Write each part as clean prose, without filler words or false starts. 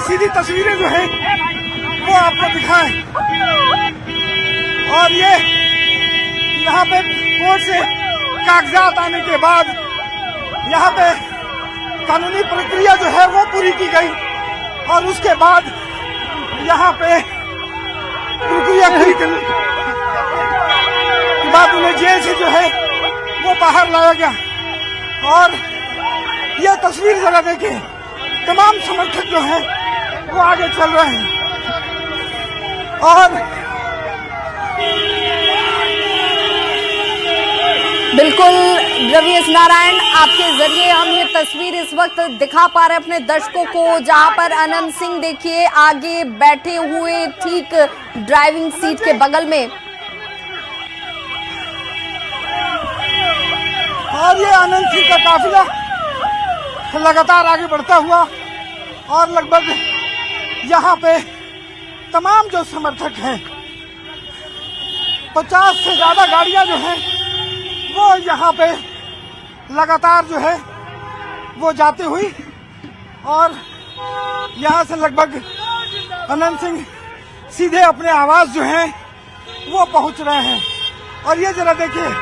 सीधी तस्वीरें जो है वो आपको दिखाएं। और ये यहाँ पे कोर्ट से कागजात आने के बाद यहाँ पे कानूनी प्रक्रिया जो है वो पूरी की गई और उसके बाद यहाँ पे प्रक्रिया पूरी करने के बाद उन्हें जेल से जो है वो बाहर लाया गया। और यह तस्वीर जरा देखिए, तमाम समर्थक जो हैं वो आगे चल रहे हैं। और बिल्कुल रवीश नारायण, आपके जरिए हम ये तस्वीर इस वक्त दिखा पा रहे हैं अपने दर्शकों को, जहां पर अनंत सिंह देखिए आगे बैठे हुए ठीक ड्राइविंग सीट के बगल में। और ये अनंत सिंह का काफिला लगातार आगे बढ़ता हुआ और लगभग यहाँ पे तमाम जो समर्थक हैं 50 से ज्यादा गाड़ियां जो हैं वो यहाँ पे लगातार जो है वो जाती हुई और यहाँ से लगभग अनंत सिंह सीधे अपने आवास जो है वो पहुंच रहे हैं। और ये जरा देखिए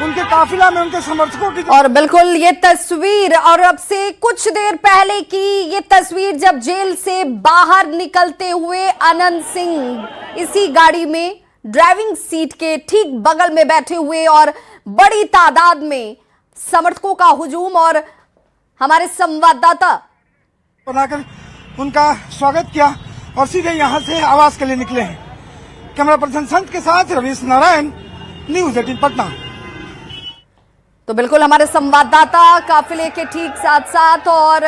उनके काफिला में उनके समर्थकों की। और बिल्कुल ये तस्वीर और अब से कुछ देर पहले की ये तस्वीर जब जेल से बाहर निकलते हुए अनंत सिंह इसी गाड़ी में ड्राइविंग सीट के ठीक बगल में बैठे हुए और बड़ी तादाद में समर्थकों का हुजूम और हमारे संवाददाता बनाकर उनका स्वागत किया और सीधे यहां से आवास के लिए निकले हैं। कैमरा पर्सन संत के साथ रवीश नारायण, न्यूज़ 18 पटना। तो बिल्कुल हमारे संवाददाता काफिले के ठीक साथ साथ और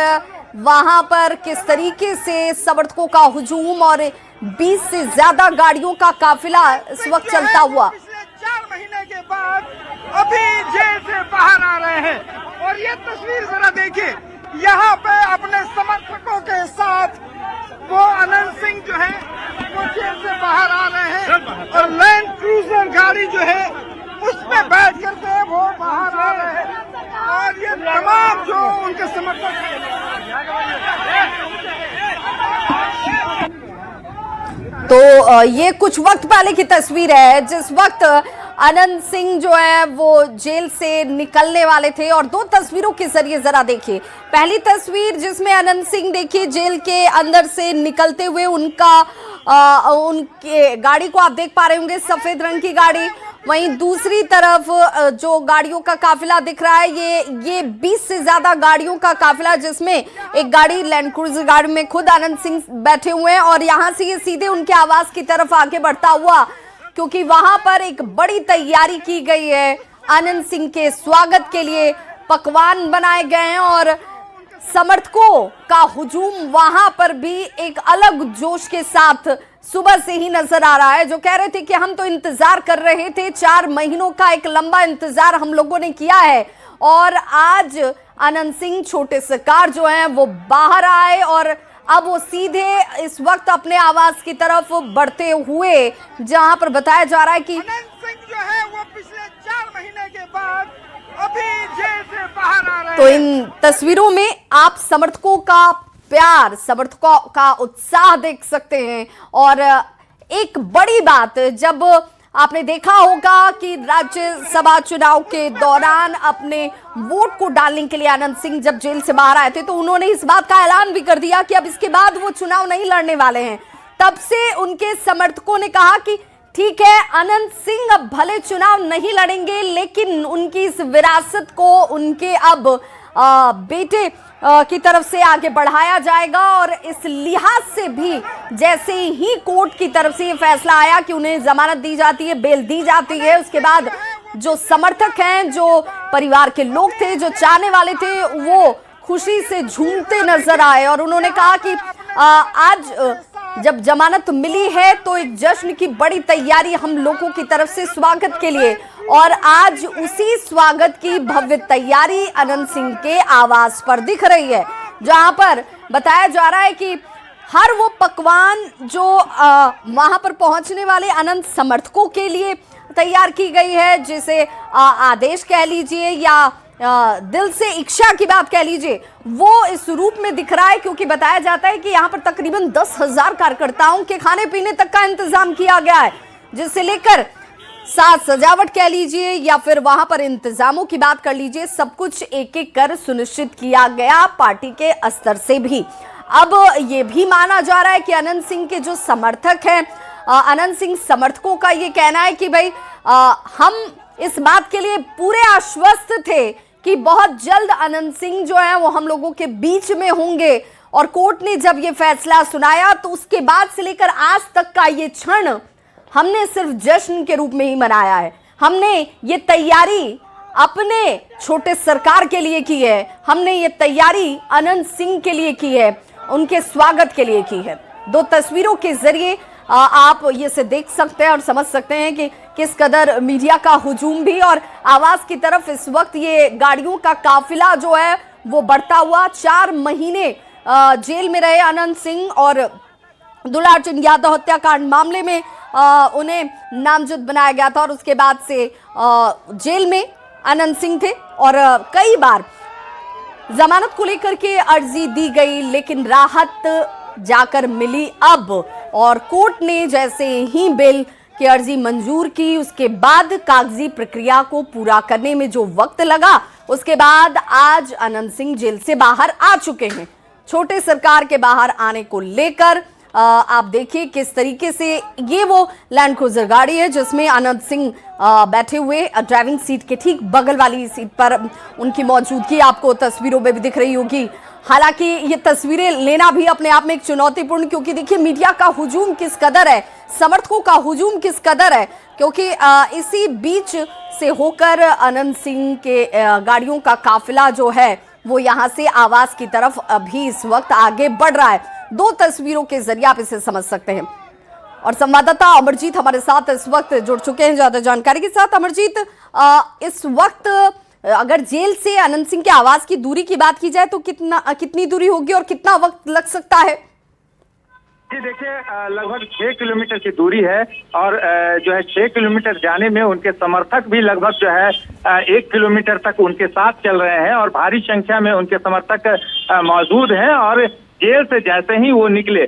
वहां पर किस तरीके से समर्थकों का हुजूम और 20 से ज्यादा गाड़ियों का काफिला इस वक्त चलता हुआ पिछले 4 महीने के बाद अभी जेल से बाहर आ रहे हैं। और ये तस्वीर जरा देखिए, यहाँ पे अपने समर्थकों के साथ वो अनंत सिंह जो है वो जेल से बाहर आ रहे हैं और लैंड क्रूजर गाड़ी जो है उसमें बैठ करके वो बाहर आ रहे हैं। और ये तमाम जो उनके समर्थक तो ये कुछ वक्त पहले की तस्वीर है जिस वक्त अनंत सिंह जो है वो जेल से निकलने वाले थे। और 2 तस्वीरों के जरिए जरा देखिए, पहली तस्वीर जिसमें अनंत सिंह देखिए जेल के अंदर से निकलते हुए उनके गाड़ी को आप देख पा रहे होंगे, सफेद रंग की गाड़ी। वहीं दूसरी तरफ जो गाड़ियों का काफिला दिख रहा है ये 20 से ज्यादा गाड़ियों का काफिला, जिसमें एक गाड़ी लैंड क्रूजर गाड़ी में खुद अनंत सिंह बैठे हुए हैं और यहां से ये सीधे उनके आवास की तरफ आगे बढ़ता हुआ, क्योंकि वहां पर एक बड़ी तैयारी की गई है अनंत सिंह के स्वागत के लिए। पकवान बनाए गए हैं और समर्थकों का हुजूम वहां पर भी एक अलग जोश के साथ सुबह से ही नजर आ रहा है, जो कह रहे थे कि हम तो इंतजार कर रहे थे, 4 महीनों का एक लंबा इंतजार हम लोगों ने किया है। और आज अनंत सिंह छोटे सरकार जो हैं वो बाहर आए और अब वो सीधे इस वक्त अपने आवास की तरफ बढ़ते हुए, जहां पर बताया जा रहा है कि अनंत सिंह जो है वो पिछले 4 महीने के बाद अभी जेल से बाहर आ रहे हैं। तो इन तस्वीरों में आप समर्थकों का प्यार, समर्थकों का उत्साह देख सकते हैं। और एक बड़ी बात, जब आपने देखा होगा कि राज्यसभा चुनाव के दौरान अपने वोट को डालने के लिए अनंत सिंह जब जेल से बाहर आए थे तो उन्होंने इस बात का ऐलान भी कर दिया कि अब इसके बाद वो चुनाव नहीं लड़ने वाले हैं। तब से उनके समर्थकों ने कहा कि ठीक है, अनंत सिंह अब भले चुनाव नहीं लड़ेंगे लेकिन उनकी इस विरासत को उनके अब बेटे की तरफ से आगे बढ़ाया जाएगा। और इस लिहाज से भी जैसे ही कोर्ट की तरफ से ये फैसला आया कि उन्हें जमानत दी जाती है, बेल दी जाती है, उसके बाद जो समर्थक हैं, जो परिवार के लोग थे, जो चाहने वाले थे, वो खुशी से झूमते नजर आए। और उन्होंने कहा कि आज जब जमानत मिली है तो एक जश्न की बड़ी तैयारी हम लोगों की तरफ से स्वागत के लिए, और आज उसी स्वागत की भव्य तैयारी अनंत सिंह के आवास पर दिख रही है, जहां पर बताया जा रहा है कि हर वो पकवान जो वहां पर पहुंचने वाले अनंत समर्थकों के लिए तैयार की गई है, जिसे आदेश कह लीजिए या दिल से इच्छा की बात कह लीजिए, वो इस रूप में दिख रहा है, क्योंकि बताया जाता है कि यहाँ पर तकरीबन 10,000 कार्यकर्ताओं के खाने पीने तक का इंतजाम किया गया है, जिससे लेकर साज सजावट कह लीजिए या फिर वहां पर इंतजामों की बात कर लीजिए, सब कुछ एक एक कर सुनिश्चित किया गया पार्टी के स्तर से भी। अब ये भी माना जा रहा है कि अनंत सिंह के जो समर्थक हैं, अनंत सिंह समर्थकों का ये कहना है कि भाई हम इस बात के लिए पूरे आश्वस्त थे कि बहुत जल्द अनंत सिंह जो है वो हम लोगों के बीच में होंगे, और कोर्ट ने जब ये फैसला सुनाया तो उसके बाद से लेकर आज तक का ये क्षण हमने सिर्फ जश्न के रूप में ही मनाया है। हमने ये तैयारी अपने छोटे सरकार के लिए की है, हमने ये तैयारी अनंत सिंह के लिए की है, उनके स्वागत के लिए की है। दो तस्वीरों के जरिए आप ये से देख सकते हैं और समझ सकते हैं कि किस कदर मीडिया का हुजूम भी, और आवास की तरफ इस वक्त ये गाड़ियों का काफिला जो है वो बढ़ता हुआ। 4 महीने जेल में रहे अनंत सिंह, और दुलार्जुन यादव हत्याकांड मामले में उन्हें नामजद बनाया गया था, और उसके बाद से जेल में अनंत सिंह थे, और कई बार जमानत को लेकर के अर्जी दी गई, लेकिन राहत जाकर मिली अब। और कोर्ट ने जैसे ही बेल की अर्जी मंजूर की, उसके बाद कागजी प्रक्रिया को पूरा करने में जो वक्त लगा, उसके बाद आज अनंत सिंह जेल से बाहर आ चुके हैं। छोटे सरकार के बाहर आने को लेकर आप देखिए किस तरीके से ये वो लैंड क्रूजर गाड़ी है जिसमें अनंत सिंह बैठे हुए ड्राइविंग सीट के ठीक बगल वाली सीट पर उनकी मौजूदगी आपको तस्वीरों में भी दिख रही होगी। हालांकि ये तस्वीरें लेना भी अपने आप में एक चुनौतीपूर्ण, क्योंकि देखिए मीडिया का हुजूम किस कदर है, समर्थकों का हुजूम किस कदर है, क्योंकि इसी बीच से होकर अनंत सिंह के गाड़ियों का काफिला जो है वो यहाँ से आवास की तरफ अभी इस वक्त आगे बढ़ रहा है। 2 तस्वीरों के जरिए आप इसे समझ सकते हैं। और संवाददाता अमरजीत हमारे साथ इस वक्त जुड़ चुके हैं ज्यादा जानकारी के साथ। अमरजीत, इस वक्त अगर जेल से अनंत सिंह के आवास की दूरी की बात की जाए तो कितनी दूरी होगी और कितना वक्त लग सकता है? जी देखिए, लगभग 6 किलोमीटर की दूरी है, और जो है 6 किलोमीटर जाने में उनके समर्थक भी लगभग जो है 1 किलोमीटर तक उनके साथ चल रहे हैं, और भारी संख्या में उनके समर्थक मौजूद हैं। और जेल से जैसे ही वो निकले,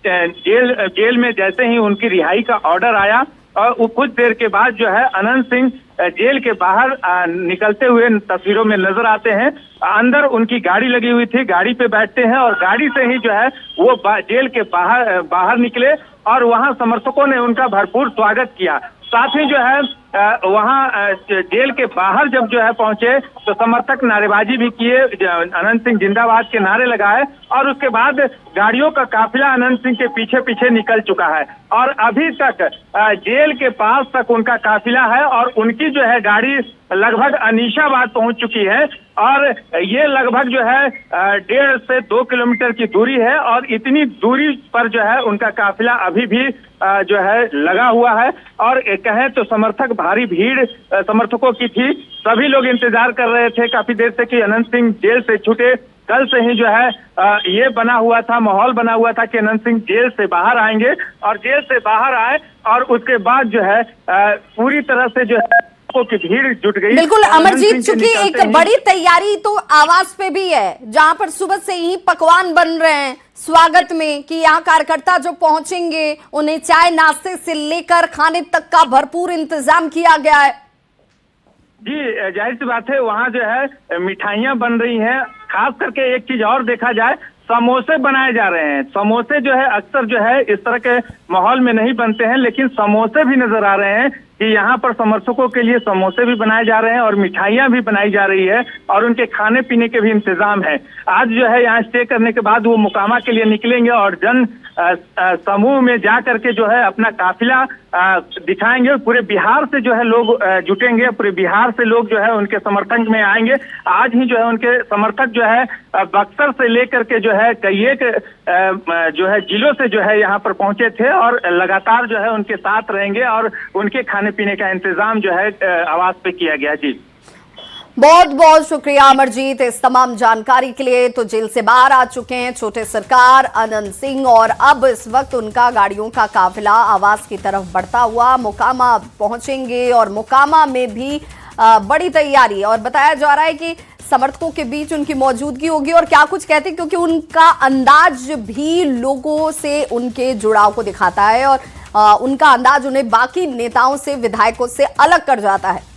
जेल में जैसे ही उनकी रिहाई का ऑर्डर आया, और कुछ देर के बाद जो है अनंत सिंह जेल के बाहर निकलते हुए तस्वीरों में नजर आते हैं। अंदर उनकी गाड़ी लगी हुई थी, गाड़ी पे बैठते हैं, और गाड़ी से ही जो है वो जेल के बाहर निकले, और वहां समर्थकों ने उनका भरपूर स्वागत किया। साथ ही जो है वहां जेल के बाहर जब जो है पहुंचे तो समर्थक नारेबाजी भी किए, अनंत सिंह जिंदाबाद के नारे लगाए, और उसके बाद गाड़ियों का काफिला अनंत सिंह के पीछे पीछे निकल चुका है, और अभी तक जेल के पास तक उनका काफिला है, और उनकी जो है गाड़ी लगभग अनीशाबाद पहुंच चुकी है, और ये लगभग जो है 1.5 से 2 किलोमीटर की दूरी है, और इतनी दूरी पर जो है उनका काफिला अभी भी जो है लगा हुआ है। और कहें तो समर्थक भारी भीड़ समर्थकों की थी, सभी लोग इंतजार कर रहे थे काफी देर से कि अनंत सिंह जेल से छूटे। कल से ही जो है ये बना हुआ था, माहौल बना हुआ था कि अनंत सिंह जेल से बाहर आएंगे, और जेल से बाहर आए और उसके बाद जो है पूरी तरह से जो है की भीड़ जुट गई। बिल्कुल अमरजीत, चूंकि एक बड़ी तैयारी तो आवास पे भी है, जहां पर सुबह से ही पकवान बन रहे हैं स्वागत में, कि यहाँ कार्यकर्ता जो पहुंचेंगे उन्हें चाय नाश्ते से लेकर खाने तक का भरपूर इंतजाम किया गया है। जी जाहिर सी बात है, वहाँ जो है मिठाइयाँ बन रही हैं। खास करके एक चीज और देखा जाए, समोसे बनाए जा रहे हैं। समोसे जो है अक्सर जो है इस तरह के माहौल में नहीं बनते हैं, लेकिन समोसे भी नजर आ रहे हैं कि यहाँ पर समर्थकों के लिए समोसे भी बनाए जा रहे हैं, और मिठाइयाँ भी बनाई जा रही है, और उनके खाने पीने के भी इंतजाम है। आज जो है यहाँ स्टे करने के बाद वो मुकामा के लिए निकलेंगे, और जन समूह में जा करके जो है अपना काफिला दिखाएंगे। पूरे बिहार से जो है लोग जुटेंगे, पूरे बिहार से लोग जो है उनके समर्थन में आएंगे। आज ही जो है उनके समर्थक जो है बक्सर से लेकर के जो है कई एक जो है जिलों से जो है यहाँ पर पहुंचे थे, और लगातार जो है उनके साथ रहेंगे, और उनके खाने पीने का इंतजाम जो है आवास पे किया गया। जी बहुत बहुत शुक्रिया अमरजीत इस तमाम जानकारी के लिए। तो जेल से बाहर आ चुके हैं छोटे सरकार अनंत सिंह, और अब इस वक्त उनका गाड़ियों का काफिला आवास की तरफ बढ़ता हुआ मोकामा पहुंचेंगे, और मोकामा में भी बड़ी तैयारी, और बताया जा रहा है कि समर्थकों के बीच उनकी मौजूदगी होगी। और क्या कुछ कहते हैं, क्योंकि उनका अंदाज भी लोगों से उनके जुड़ाव को दिखाता है और उनका अंदाज उन्हें बाकी नेताओं से, विधायकों से अलग कर जाता है।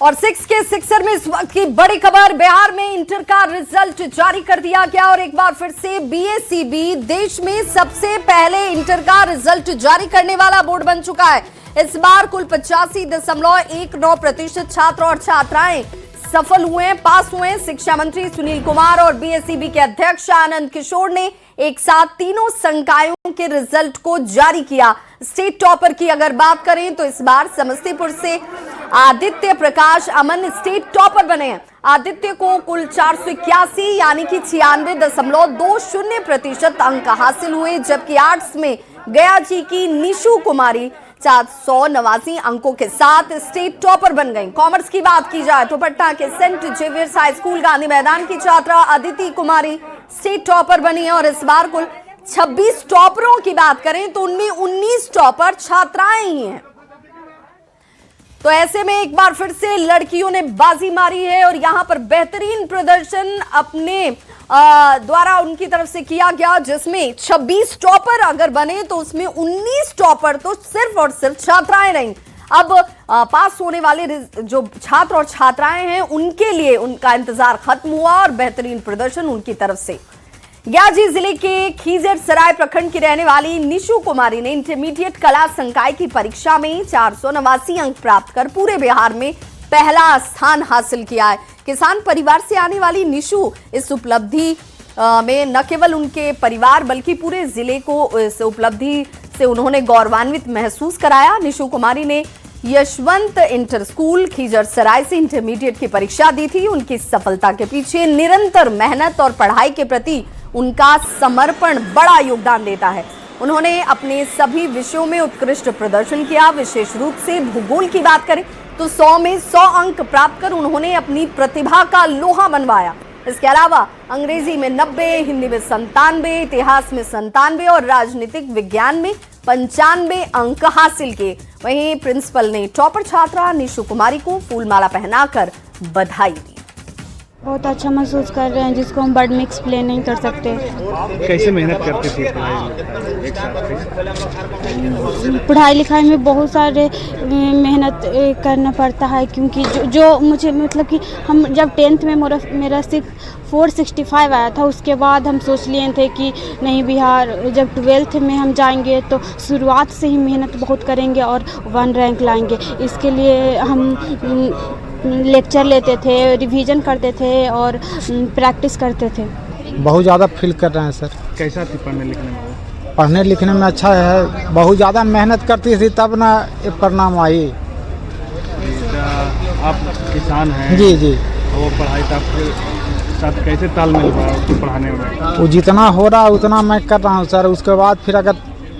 और 6 के सिक्सर में इस वक्त की बड़ी खबर, बिहार में इंटर का रिजल्ट जारी कर दिया गया और एक बार फिर से बीएसईबी देश में सबसे पहले इंटर का रिजल्ट जारी करने वाला बोर्ड बन चुका है। इस बार कुल 85.19% छात्र और छात्राएं सफल हुए हैं, पास हुए हैं। शिक्षा मंत्री सुनील कुमार और बीएसईबी के अध्यक्ष आनंद किशोर ने एक साथ तीनों संकायों के रिजल्ट को जारी किया। स्टेट टॉपर की अगर बात करें तो इस बार समस्तीपुर से आदित्य प्रकाश अमन स्टेट टॉपर बने हैं। आदित्य को कुल 481 यानी कि 96.20% अंक हासिल हुए, जबकि आर्ट्स में गया जी की निशु कुमारी 489 अंकों के साथ स्टेट टॉपर बन गई। कॉमर्स की बात की जाए तो पटना के saint Xavier's high school Gandhi Maidan की छात्रा अदिति कुमारी स्टेट टॉपर बनी है। और इस बार कुल 26 टॉपरों की बात करें तो उनमें 19 टॉपर छात्राएं ही हैं। तो ऐसे में एक बार फिर से लड़कियों ने बाजी मारी है और यहां पर बेहतरीन प्रदर्शन अपने द्वारा उनकी तरफ से किया गया, जिसमें 26 टॉपर अगर बने तो उसमें 19 टॉपर तो सिर्फ और सिर्फ छात्राएं रहीं। अब पास होने वाले जो छात्र और छात्राएं हैं उनके लिए उनका इंतजार खत्म हुआ और बेहतरीन प्रदर्शन उनकी तरफ से। गयाजी जिले के खीजर सराय प्रखंड की रहने वाली निशु कुमारी ने इंटरमीडिएट कला संकाय की परीक्षा में 489 अंक प्राप्त कर पूरे बिहार में पहला स्थान हासिल किया है। किसान परिवार से आने वाली निशु इस उपलब्धि में न केवल उनके परिवार बल्कि पूरे जिले को इस उपलब्धि से उन्होंने गौरवान्वित महसूस कराया। निशु कुमारी ने यशवंत इंटर स्कूल खीजर सराय से इंटरमीडिएट की परीक्षा दी थी। उनकी सफलता के पीछे निरंतर मेहनत और पढ़ाई के प्रति उनका समर्पण बड़ा योगदान देता है। उन्होंने अपने सभी विषयों में उत्कृष्ट प्रदर्शन किया। विशेष रूप से भूगोल की बात करें तो 100 में 100 अंक प्राप्त कर उन्होंने अपनी प्रतिभा का लोहा मनवाया। इसके अलावा अंग्रेजी में 90, हिंदी में 97, इतिहास में 97 और राजनीतिक विज्ञान में 95 अंक हासिल किए। वहीं प्रिंसिपल ने टॉपर छात्रा निशु कुमारी को फूलमाला पहनाकर बधाई दी। बहुत अच्छा महसूस कर रहे हैं, जिसको हम वर्ड में एक्सप्लेन नहीं कर सकते। कैसे मेहनत करते थे पढ़ाई लिखाई में बहुत सारे मेहनत करना पड़ता है, क्योंकि जो मुझे मतलब कि हम जब 10th में मेरा 465 आया था, उसके बाद हम सोच लिए थे कि नहीं बिहार, जब 12th में हम जाएंगे तो शुरुआत से ही मेहनत बहुत करेंगे और 1 रैंक लाएंगे। इसके लिए हम लेक्चर लेते थे, रिवीजन करते थे और प्रैक्टिस करते थे। बहुत ज़्यादा फील कर रहे हैं सर। कैसा थी पढ़ने लिखने में? पढ़ने लिखने में अच्छा है, बहुत ज़्यादा मेहनत करती थी तब ना ये परिणाम आई। आप किसान हैं? जी जी। वो पढ़ाई का आपके साथ कैसे तालमेल हुआ उसको पढ़ाने में? वो जितना हो रहा है उतना मैं कर रहा हूँ सर। उसके बाद फिर अगर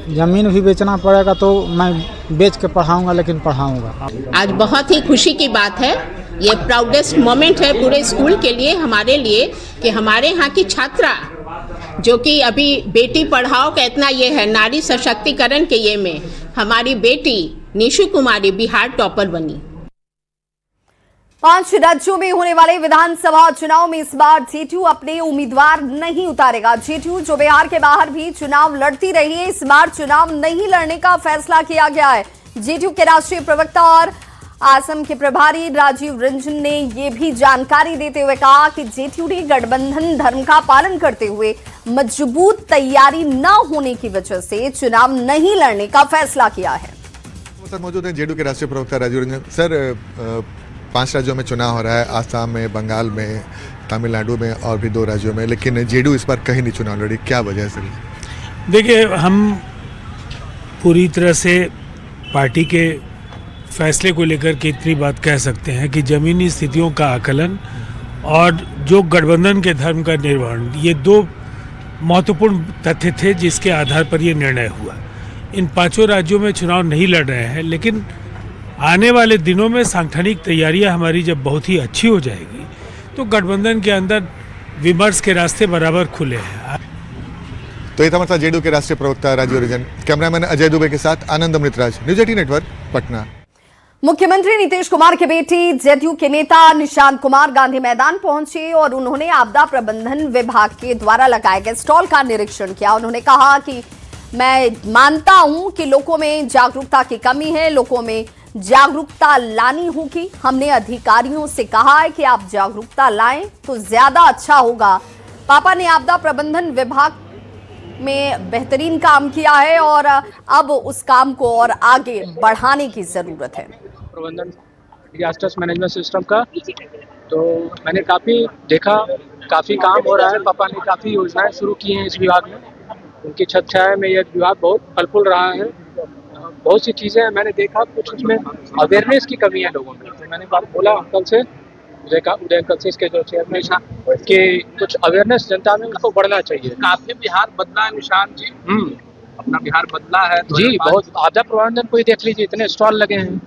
ज़मीन भी बेचना पड़ेगा तो मैं बेच के पढ़ाऊँगा, लेकिन पढ़ाऊँगा। आज बहुत ही खुशी की बात है, ये प्राउडेस्ट मोमेंट है पूरे स्कूल के लिए, हमारे लिए, कि हमारे यहाँ की छात्रा जो कि अभी बेटी पढ़ाओ का इतना ये है, नारी सशक्तिकरण के ये में हमारी बेटी निशु कुमारी बिहार टॉपर बनी। 5 राज्यों में होने वाले विधानसभा चुनाव में इस बार जेडीयू अपने उम्मीदवार नहीं उतारेगा। जेडीयू जो बिहार के बाहर भी चुनाव लड़ती रही है, इस बार चुनाव नहीं लड़ने का फैसला किया गया है। जेडीयू के राष्ट्रीय प्रवक्ता और असम के प्रभारी राजीव रंजन ने यह भी जानकारी देते हुए कहा कि जेडीयू ने गठबंधन धर्म का पालन करते हुए मजबूत तैयारी न होने की वजह से चुनाव नहीं लड़ने का फैसला किया है। मौजूद हैं जेडीयू के राष्ट्रीय प्रवक्ता राजीव रंजन। सर, 5 राज्यों में चुनाव हो रहा है, आसाम में, बंगाल में, तमिलनाडु में और भी 2 राज्यों में, लेकिन जेडीयू इस बार कहीं नहीं चुनाव लड़ी, क्या वजह है सर? देखिए, हम पूरी तरह से पार्टी के फैसले को लेकर के इतनी बात कह सकते हैं कि ज़मीनी स्थितियों का आकलन और जो गठबंधन के धर्म का निर्वहन, ये 2 महत्वपूर्ण तथ्य थे जिसके आधार पर ये निर्णय हुआ। इन 5 राज्यों में चुनाव नहीं लड़ रहे हैं, लेकिन आने वाले दिनों में सांगठनिक तैयारियां हमारी जब बहुत ही अच्छी हो जाएगी तो गठबंधन के अंदर विमर्श के रास्ते बराबर खुले हैं। तो ये था हमारे साथ जेडीयू के राष्ट्रीय प्रवक्ता राजीव रंजन। कैमरामैन अजय दुबे के साथ आनंद अमृतराज, न्यूज 18 नेटवर्क, पटना। मुख्यमंत्री नीतीश कुमार के बेटी जेडीयू के नेता निशांत कुमार गांधी मैदान पहुंचे और उन्होंने आपदा प्रबंधन विभाग के द्वारा लगाए गए स्टॉल का निरीक्षण किया। उन्होंने कहा कि मैं मानता हूं कि लोगों में जागरूकता की कमी है, लोगों में जागरूकता लानी होगी। हमने अधिकारियों से कहा है कि आप जागरूकता लाएं तो ज्यादा अच्छा होगा। पापा ने आपदा प्रबंधन विभाग में बेहतरीन काम किया है और अब उस काम को और आगे बढ़ाने की जरूरत है। प्रबंधन डिजास्टर्स मैनेजमेंट सिस्टम का तो मैंने काफ़ी देखा, काफ़ी काम हो रहा है। पापा ने काफ़ी योजनाएं शुरू की हैं इस विभाग में। उनकी छत छाया में यह विभाग बहुत फल फूल रहा है। बहुत सी चीज़ें मैंने देखा, कुछ उसमें अवेयरनेस की कमी है लोगों में। तो मैंने बात बोला अंकल से, उदय अंकल से, इसके जो चेयरमैन के कुछ अवेयरनेस जनता में उनको बढ़ना चाहिए। काफी बिहार बदला है निशांत जी, अपना बिहार बदला है जी बहुत। आपदा प्रबंधन को ही देख लीजिए, इतने स्टॉल लगे हैं।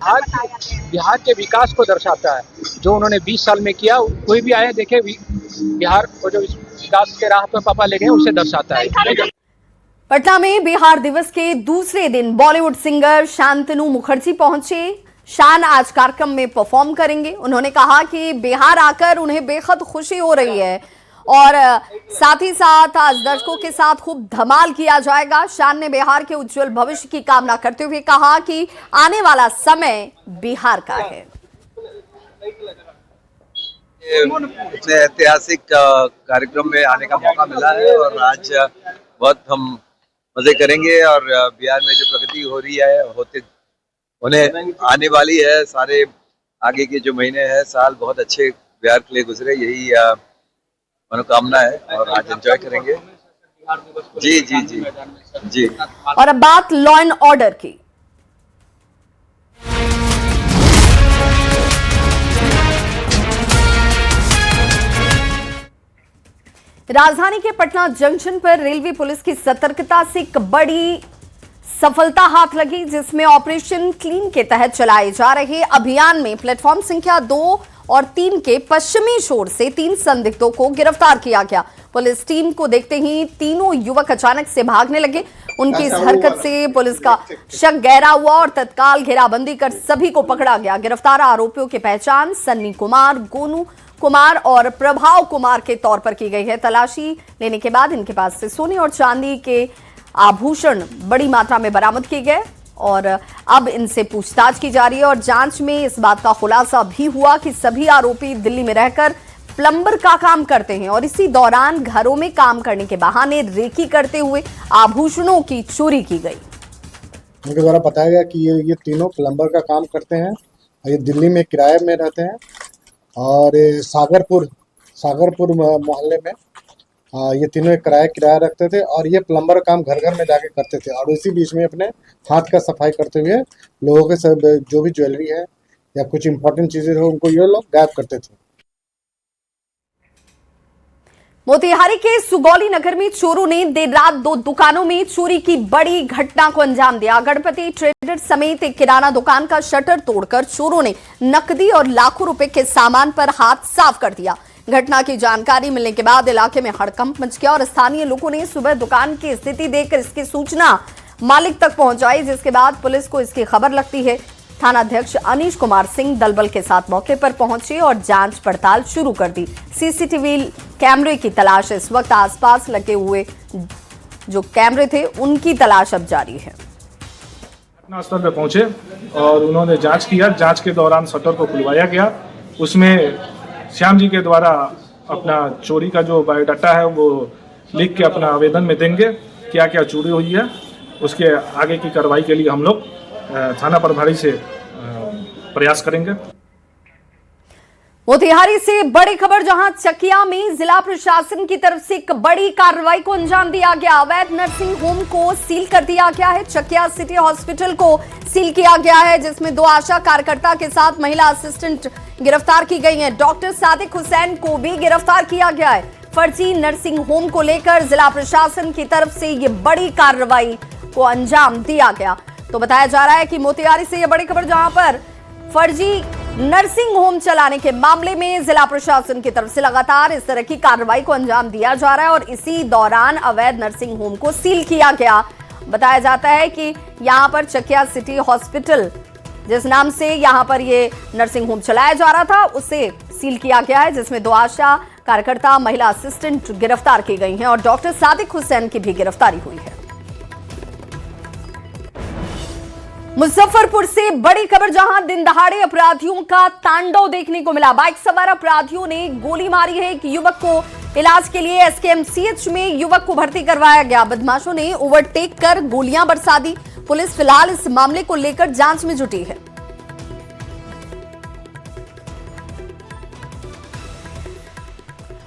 बिहार के विकास को दर्शाता है जो उन्होंने 20 साल में किया। कोई भी आए देखे बिहार को जो विकास के राह पर पापा ले गए उसे दर्शाता है। पटना में बिहार दिवस के दूसरे दिन बॉलीवुड सिंगर शांतनु मुखर्जी पहुंचे। शान आज कार्यक्रम में परफॉर्म करेंगे। उन्होंने कहा कि बिहार आकर उन्हें बेहद खुशी हो रही है और साथ ही साथ आज दर्शकों के साथ खूब धमाल किया जाएगा। शान ने बिहार के उज्जवल भविष्य की कामना करते हुए कहा कि आने वाला समय बिहार का है। इतने ऐतिहासिक कार्यक्रम में आने का मौका मिला है और आज बहुत हम मजे करेंगे और बिहार में जो प्रगति हो रही है उन्हें आने वाली है। सारे आगे के जो महीने हैं, साल बहुत अच्छे बिहार के लिए गुजरे, यही मनोकामना है और आज एंजॉय करेंगे। जी जी जी जी। और अब बात लॉ एंड ऑर्डर की। राजधानी के पटना जंक्शन पर रेलवे पुलिस की सतर्कता से एक बड़ी सफलता हाथ लगी, जिसमें ऑपरेशन क्लीन के तहत चलाए जा रहे अभियान में प्लेटफॉर्म संख्या 2 और 3 के पश्चिमी छोर से 3 संदिग्धों को गिरफ्तार किया गया। पुलिस टीम को देखते ही तीनों युवक अचानक से भागने लगे। उनकी इस हरकत से पुलिस का शक गहरा हुआ और तत्काल घेराबंदी कर सभी को पकड़ा गया। गिरफ्तार आरोपियों की पहचान सन्नी कुमार, गोनू कुमार और प्रभाव कुमार के तौर पर की गई है। तलाशी लेने के बाद इनके पास से सोने और चांदी के आभूषण बड़ी मात्रा में बरामद किए गए और अब इनसे पूछताछ की जा रही है। और जांच में इस बात का खुलासा भी हुआ कि सभी आरोपी दिल्ली में रहकर प्लम्बर का काम करते हैं और इसी दौरान घरों में काम करने के बहाने रेकी करते हुए आभूषणों की चोरी की गई। उनके द्वारा बताया गया कि ये तीनों प्लम्बर का काम करते हैं और ये दिल्ली में किराए में रहते हैं और सागरपुर मोहल्ले में ये तीनों किराया रखते थे और ये प्लम्बर काम घर घर में जाके करते थे और इसी बीच में अपने हाथ का सफाई करते हुए लोगों के सब जो भी ज्वेलरी है या कुछ इंपॉर्टेंट चीजें हो उनको ये लोग गायब करते थे। मोतिहारी के सुगौली नगर में चोरों ने देर रात 2 दुकानों में चोरी की बड़ी घटना को अंजाम दिया। गणपति ट्रेडर्स समेत एक किराना दुकान का शटर तोड़कर चोरों ने नकदी और लाखों रुपए के सामान पर हाथ साफ कर दिया। घटना की जानकारी मिलने के बाद इलाके में हड़कंप मच गया और स्थानीय लोगों ने सुबह दुकान की स्थिति देखकर इसकी सूचना मालिक तक पहुंचाई, जिसके बाद पुलिस को इसकी खबर लगती है। थानाध्यक्ष अनीश कुमार सिंह दलबल के साथ मौके पर पहुंचे और जांच पड़ताल शुरू कर दी। सीसीटीवी कैमरे की तलाश इस वक्त आसपास लगे हुए जो कैमरे थे उनकी तलाश अब जारी है। घटनास्थल पर पहुंचे और उन्होंने जांच किया। जांच के दौरान शटर को खुलवाया गया। उसमें श्याम जी के द्वारा अपना चोरी का जो बायोडाटा है वो लिख के अपना आवेदन में देंगे, क्या क्या चोरी हुई है। उसके आगे की कार्रवाई के लिए हम लोग थाना प्रभारी से प्रयास करेंगे। मोतिहारी से बड़ी खबर, जहां चकिया में जिला प्रशासन की तरफ से एक बड़ी कार्रवाई को अंजाम दिया गया। अवैध नर्सिंग होम को सील कर दिया गया है। चकिया सिटी हॉस्पिटल को सील किया गया है, जिसमें 2 आशा कार्यकर्ता के साथ महिला असिस्टेंट गिरफ्तार की गई हैं। डॉक्टर सादिक हुसैन को भी गिरफ्तार किया गया है। फर्जी नर्सिंग होम को लेकर जिला प्रशासन की तरफ से ये बड़ी कार्रवाई को अंजाम दिया गया। तो बताया जा रहा है कि मोतिहारी से ये बड़ी खबर, जहां पर फर्जी नर्सिंग होम चलाने के मामले में जिला प्रशासन की तरफ से लगातार इस तरह की कार्रवाई को अंजाम दिया जा रहा है और इसी दौरान अवैध नर्सिंग होम को सील किया गया। बताया जाता है कि यहां पर चकिया सिटी हॉस्पिटल जिस नाम से यहां पर ये नर्सिंग होम चलाया जा रहा था उसे सील किया गया है, जिसमें 2 आशा कार्यकर्ता, महिला असिस्टेंट गिरफ्तार की गई हैं और डॉक्टर सादिक हुसैन की भी गिरफ्तारी हुई है। मुजफ्फरपुर से बड़ी खबर, जहां दिन दहाड़े अपराधियों का तांडव देखने को मिला। बाइक सवार अपराधियों ने गोली मारी है। एक युवक को इलाज के लिए एसकेएमसीएच में युवक को भर्ती करवाया गया। बदमाशों ने ओवरटेक कर गोलियां बरसा दी। पुलिस फिलहाल इस मामले को लेकर जांच में जुटी है।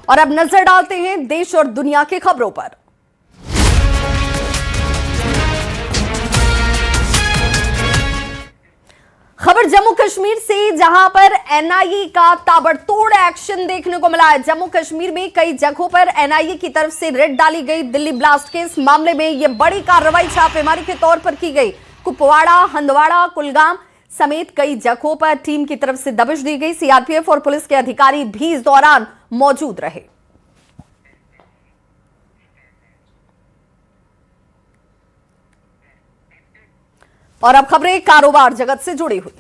और अब नजर डालते हैं देश और दुनिया की खबरों पर। खबर जम्मू कश्मीर से, जहां पर एनआईए का ताबड़तोड़ एक्शन देखने को मिला है। जम्मू कश्मीर में कई जगहों पर एनआईए की तरफ से रेड डाली गई। दिल्ली ब्लास्ट के इस मामले में यह बड़ी कार्रवाई छापेमारी के तौर पर की गई। कुपवाड़ा, हंदवाड़ा, कुलगाम समेत कई जगहों पर टीम की तरफ से दबिश दी गई। सीआरपीएफ और पुलिस के अधिकारी भी इस दौरान मौजूद रहे। और अब खबरें कारोबार जगत से जुड़ी हुई।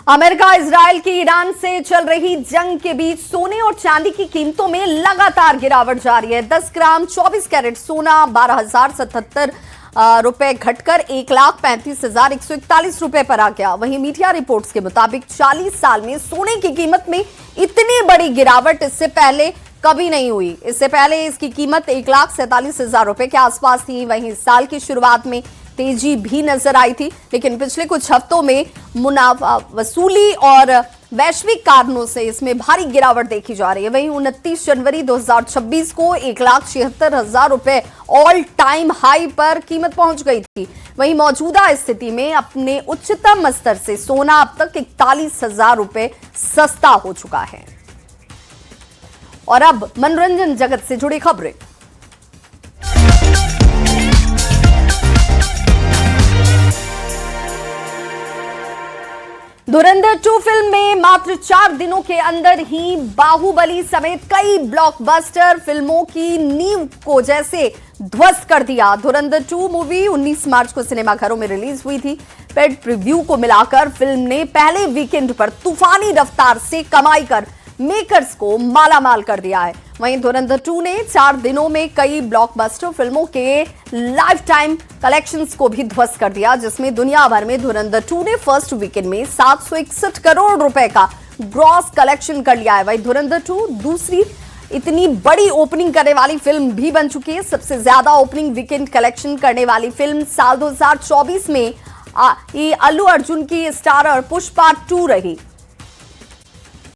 अमेरिका इजराइल की ईरान से चल रही जंग के बीच सोने और चांदी की कीमतों में लगातार गिरावट जारी है। 10 ग्राम 24 कैरेट सोना 12,077 रुपए घटकर 1,35,141 रुपए पर आ गया। वहीं मीडिया रिपोर्ट्स के मुताबिक 40 साल में सोने की कीमत में इतनी बड़ी गिरावट इससे पहले कभी नहीं हुई। इससे पहले इसकी कीमत 1,47,000 रुपए के आसपास थी। वहीं साल की शुरुआत में तेजी भी नजर आई थी, लेकिन पिछले कुछ हफ्तों में मुनाफा वसूली और वैश्विक कारणों से इसमें भारी गिरावट देखी जा रही है। वहीं 29 जनवरी 2026 को 1,76,000 रुपए ऑल टाइम हाई पर कीमत पहुंच गई थी। वहीं मौजूदा स्थिति में अपने उच्चतम स्तर से सोना अब तक 41,000 रुपए सस्ता हो चुका है। और अब मनोरंजन जगत से जुड़ी खबरें। धुरंधर 2 फिल्म में मात्र 4 दिनों के अंदर ही बाहुबली समेत कई ब्लॉकबस्टर फिल्मों की नींव को जैसे ध्वस्त कर दिया। धुरंधर 2 मूवी 19 मार्च को सिनेमाघरों में रिलीज हुई थी। पेड प्रीव्यू को मिलाकर फिल्म ने पहले वीकेंड पर तूफानी रफ्तार से कमाई कर मेकर्स को मालामाल कर दिया है। वहीं धुरंधर 2 ने 4 दिनों में कई ब्लॉकबस्टर फिल्मों के लाइफ टाइम कलेक्शंस को भी ध्वस्त कर दिया, जिसमें दुनिया भर में धुरंधर 2 ने फर्स्ट वीकेंड में 761 करोड़ रुपए का ग्रॉस कलेक्शन कर लिया है। वहीं धुरंधर 2 दूसरी इतनी बड़ी ओपनिंग करने वाली फिल्म भी बन चुकी है। सबसे ज्यादा ओपनिंग वीकेंड कलेक्शन करने वाली फिल्म साल 2024 में अल्लू अर्जुन की स्टारर पुष्पा 2 रही।